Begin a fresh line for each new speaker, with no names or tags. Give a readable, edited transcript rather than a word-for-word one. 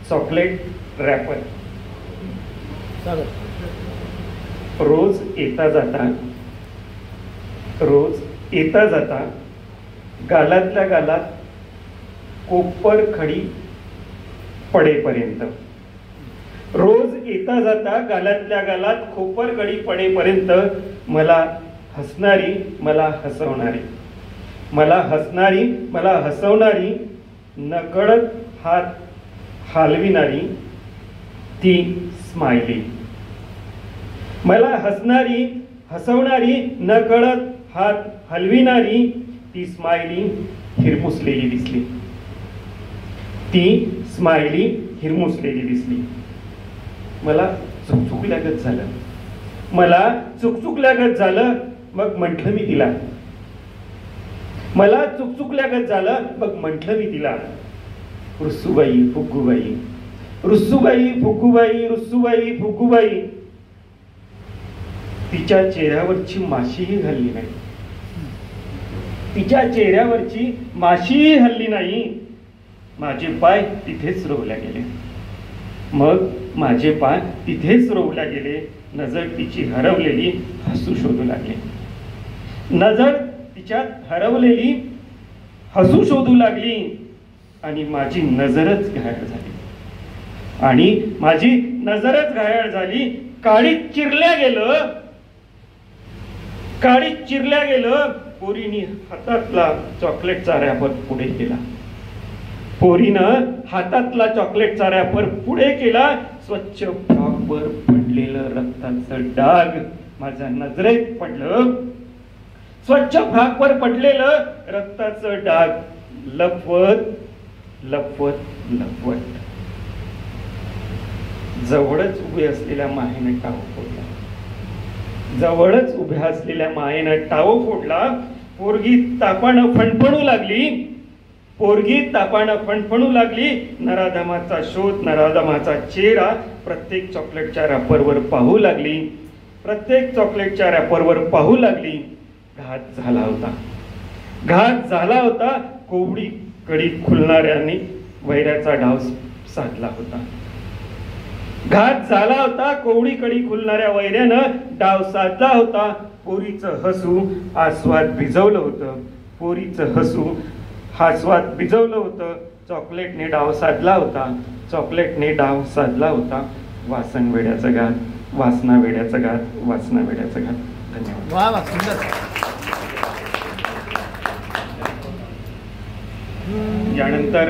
Chocolate wrapper रोज येता जाता गालातल्या गालात कोपर खडी पडेपर्यंत, रोज येता जाता गालातल्या गालात कोपर खडी पडेपर्यंत मला हसणारी, मला हसवणारी, मला हसणारी, मला हसवणारी, नकळत हात हलविणारी ती स्माइली, मला हसणारी, हसवणारी, नकळत हात हलविणारी ती स्माइली हिरमुसलेली दिसली, ती स्माइली हिरमुसलेली दिसली. मला चुकचुकल्यागत झालं, मला चुकचुकल्यागत झालं. मग म्हटलं मी तिला, मला चुकचुकल्यागत झालं. मग म्हटलं मी तिला, रुसूबाई फुग्गूबाई, रुसूबाई फुग्गूबाई, रुसूबाई फुग्गूबाई. तिच्या चेहऱ्यावरची माशीही हल्ली नाही, तिच्या चेहऱ्यावरची माशीही हल्ली नाही. माझे पाय तिथेच रोवल्या गेले, मग माझे पाय तिथेच रोवल्या गेले. नजर तिची हरवलेली हसू शोधू लागली, नजर तिच्यात हरवलेली हसू शोधू लागली. आणि माझी नजरच घायाळ झाली, आणि माझी नजरच घायाळ झाली. काळीत चिरल्या गेलं, काळीत चिरल्या गेलं. पोरीने हातातला चॉकलेटचा रॅपर पुढे केला, पोरीनं हातातला चॉकलेटचा रॅपर पुढे केला. स्वच्छ फ्रॉकवर पडलेलं रक्ताचं डाग माझ्या नजरेत पडलं, स्वच्छ फ्रॉकवर पडलेलं रक्ताचं डाग लपवत लपवत लपवत जवळच उभे असलेल्या मायेने टाव फोडला, जवळच उभ्या असलेल्या मायेनं टाव फोडला. पोरगी तापानं फणफणू लागली, पोरगी तापानं फणफणू लागली. नराधमाचा शोध, नराधमाचा चेहरा प्रत्येक चॉकलेटच्या रॅपरवर पाहू लागली, प्रत्येक चॉकलेटच्या रॅपरवर पाहू लागली. घात झाला होता, घात झाला होता. कोवडी कडी खुलणाऱ्याने वैऱ्याचा डाव साधला होता, घात झाला होता. कोवडी कडी खुलणाऱ्या वैऱ्यानं डाव साधला होता. पोरीचं हसू आस्वाद भिजवलं होतं, पोरीचं हसू आस्वाद भिजवलं होतं. चॉकलेटने डाव साधला होता, चॉकलेटने डाव साधला होता. वासन वेड्याचं घात, वासना वेड्याचं घात, वासना वेड्याचं घात. धन्यवाद.
वा वा, सुंदर.
यानंतर